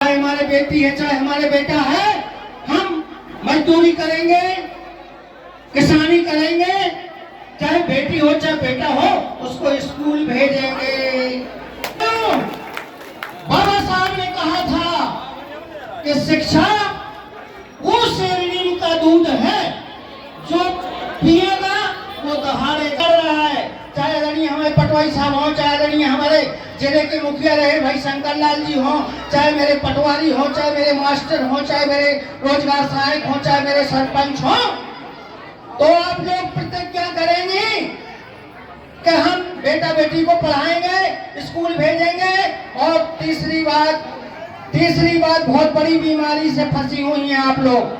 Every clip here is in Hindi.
चाहे हमारे बेटी है चाहे हमारे बेटा है, हम मजदूरी करेंगे, किसानी करेंगे, चाहे बेटी हो चाहे बेटा हो, उसको स्कूल भेजेंगे। तो बाबा साहब ने कहा था कि शिक्षा वो शेरनी का दूध है जो पिएगा वो दहाड़े कर रहा है। चाहे आदरणीय हमारे पटवारी साहब हो, चाहे आदरणीय हमारे जिले के मुखिया रहे भाई शंकर लाल जी हो, चाहे मेरे पटवारी हो, चाहे मेरे मास्टर हो, चाहे मेरे रोजगार सहायक हो, चाहे मेरे सरपंच हो, तो आप लोग प्रतिज्ञा करेंगे कि हम बेटा बेटी को पढ़ाएंगे, स्कूल भेजेंगे। और तीसरी बात बहुत बड़ी बीमारी से फंसी हुई हैं आप लोग।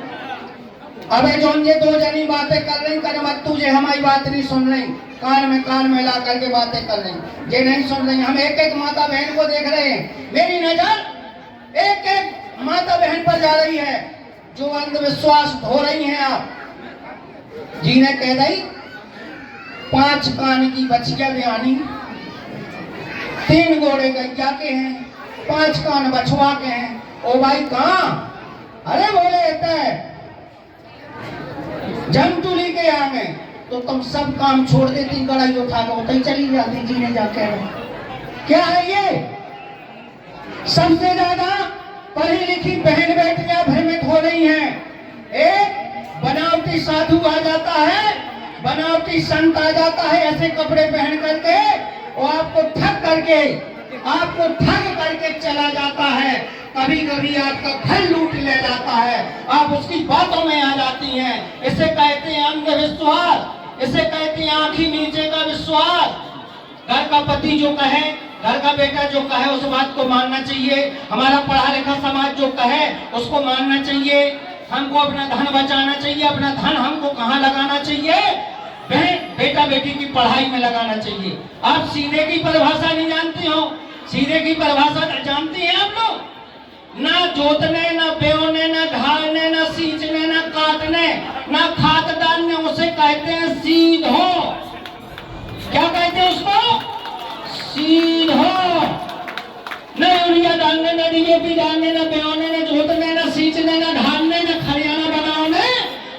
अबे जो ये दो जनी बातें कर रही कर मत, तुझे हमारी बात नहीं सुन रही, कान में ला करके बातें कर रही, ये नहीं सुन रही। हम एक एक माता बहन को देख रहे हैं, मेरी नजर एक एक माता बहन पर जा रही है जो अंधविश्वास धो रही हैं। आप जी ने कह दी 5 कान की बछिया ब्यानी, 3 घोड़े गैया के हैं, 5 कान बछुआ के हैं। ओ भाई कहाँ? अरे बोले जमटुली के आगे तो तुम सब काम छोड़ देती, कड़ाई उठा के उठे चली जाती जी ने जाके। क्या है ये? सबसे ज्यादा पढ़ी लिखी बहन बेटियां भ्रमित हो रही हैं। एक बनावटी साधु आ जाता है, बनावटी संत आ जाता है ऐसे कपड़े पहन करके, और आपको ठग करके चला जाता है। कभी कभी आपका घर लूट ले जाता है, आप उसकी बातों में आ जाती हैं। इसे कहते हैं अंधविश्वास, इसे कहते हैं आंखी नीचे का विश्वास। घर का पति जो कहे, घर का बेटा जो कहे उस बात को मानना चाहिए। हमारा पढ़ा लिखा समाज जो कहे उसको मानना चाहिए। हमको अपना धन बचाना चाहिए, अपना धन हमको कहाँ लगाना चाहिए? बेटा बेटी की पढ़ाई में लगाना चाहिए। आप सीधे की परिभाषा नहीं जानती हो, सीधे की परिभाषा जानती हैं आप लोग? ना जोतने, ना बेवने, ना ढालने, ना सींचने, ना काटने, ना खाद डालने, उसे कहते हैं सीधो। क्या कहते हैं उसको? सीधो। न यूरिया डालने, न डीएपी डालने, न बेवने, न जोतने, न सींचने, न ढालने, न खरियाना बनाने,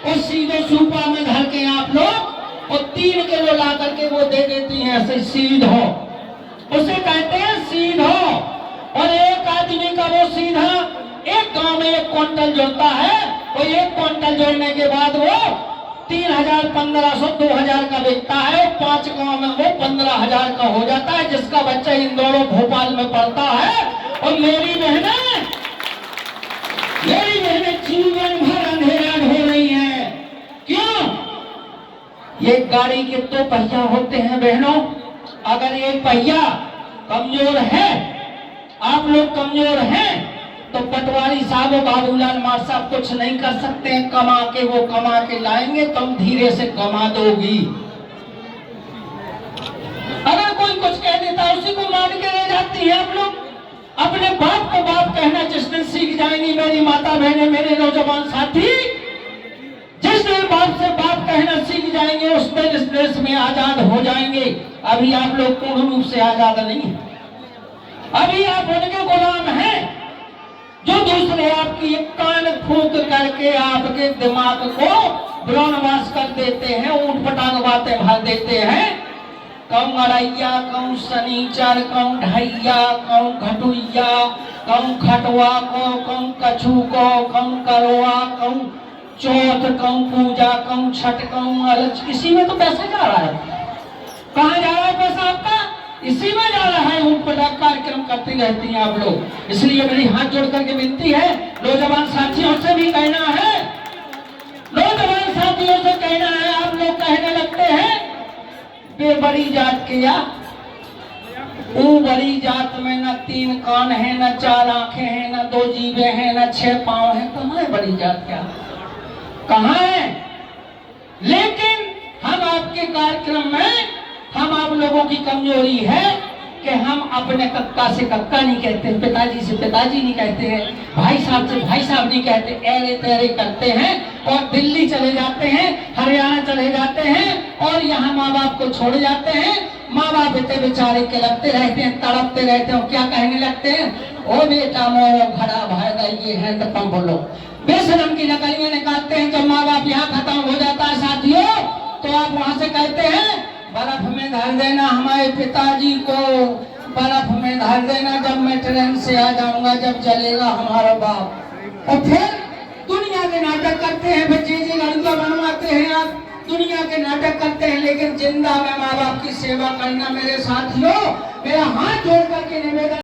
और सीधे सूपा में धर के आप लोग और 3 किलो ला करके वो दे देती हैं। ऐसे सीधो, उसे कहते हैं सीधो। और एक आदमी का वो सीधा एक गांव में 1 क्विंटल जोड़ता है, और 1 क्विंटल जोड़ने के बाद वो 3000, 1500, 2000 का बिकता है। 5 गांव में वो 15000 का हो जाता है, जिसका बच्चा इंदौर और भोपाल में पढ़ता है। और मेरी बहनें जीवन भर अंधेरा ढो रही हैं। क्यों? ये गाड़ी के 2 पहिया होते हैं बहनों। अगर एक पहिया कमजोर है, आप लोग कमजोर हैं, तो पटवारी साहब और बाबूलाल मार साहब कुछ नहीं कर सकते हैं। वो कमा के लाएंगे, तुम धीरे से कमा दोगी। अगर कोई कुछ कह देता है उसी को मान के रह जाती है। आप लोग अपने बाप को बाप कहना जिस दिन सीख जाएंगी मेरी माता बहनें, मेरे नौजवान साथी, जिस दिन बाप से बाप कहना सीख जाएंगे उस दिन इस देश में आजाद हो जाएंगे। अभी आप लोग पूर्ण रूप से आजाद नहीं है, अभी आप उनके गुलाम हैं जो दूसरे आपकी एक कान फूंक करके आपके दिमाग को ब्रह्मवास कर देते हैं, ऊंट पटांग बातें भर देते हैं। कहूँ अड़ैया, कहूँ शनिचर, कहूँ ढैया, कहूँ घटुइया, कहूँ खटवा को, कहूँ कछू को, कहूँ करवा, कहूँ चौथ, कहूँ पूजा, कहूँ छठ, कहूँ अलग। इसी में तो पैसा जा रहा है। कहाँ जा रहा है पैसा आपका? इसी में जा रहा है। ऊंट पटांग कार्यक्रम करती रहती हैं आप लोग। इसलिए मेरी हाथ जोड़ करके विनती है, नौजवान साथियों से भी कहना है, नौजवान साथियों से कहना है। आप लोग कहने लगते हैं बे बड़ी जात के, या वो बड़ी जात में न 3 कान है, न 4 आंखें हैं, न 2 जीभे हैं, न 6 पांव है। कहाँ है बड़ी जात? क्या कहाँ है? लेकिन हम आपके कार्यक्रम में, हम आप लोगों की कमजोरी है कि हम अपने कक्का से कक्का नहीं कहते, पिताजी से पिताजी नहीं कहते हैं, भाई साहब से भाई साहब नहीं कहते, ऐरे तैरे करते हैं और दिल्ली चले जाते हैं, हरियाणा चले जाते हैं और यहाँ माँ बाप को छोड़ जाते हैं। माँ बाप इतने बेचारे के लगते रहते हैं, तड़पते रहते हैं और क्या कहने लगते हैं? ओ बेटा मोरो घड़ा भाई लगे हैं तो कम बोलो। बेशरम की नकलियां निकालते हैं। जब माँ बाप यहाँ खत्म हो जाता है साथियों, तो आप वहां से कहते हैं बर्फ में धर देना हमारे पिताजी को, बर्फ में धर देना जब मैं ट्रेन से आ जाऊंगा, जब चलेगा हमारा बाप। और फिर दुनिया के नाटक करते हैं, बच्चे जी लड़कियां बनवाते हैं, आप दुनिया के नाटक करते हैं, लेकिन जिंदा में माँ बाप की सेवा करना मेरे साथियों, मेरा हाथ जोड़ करके निवेदन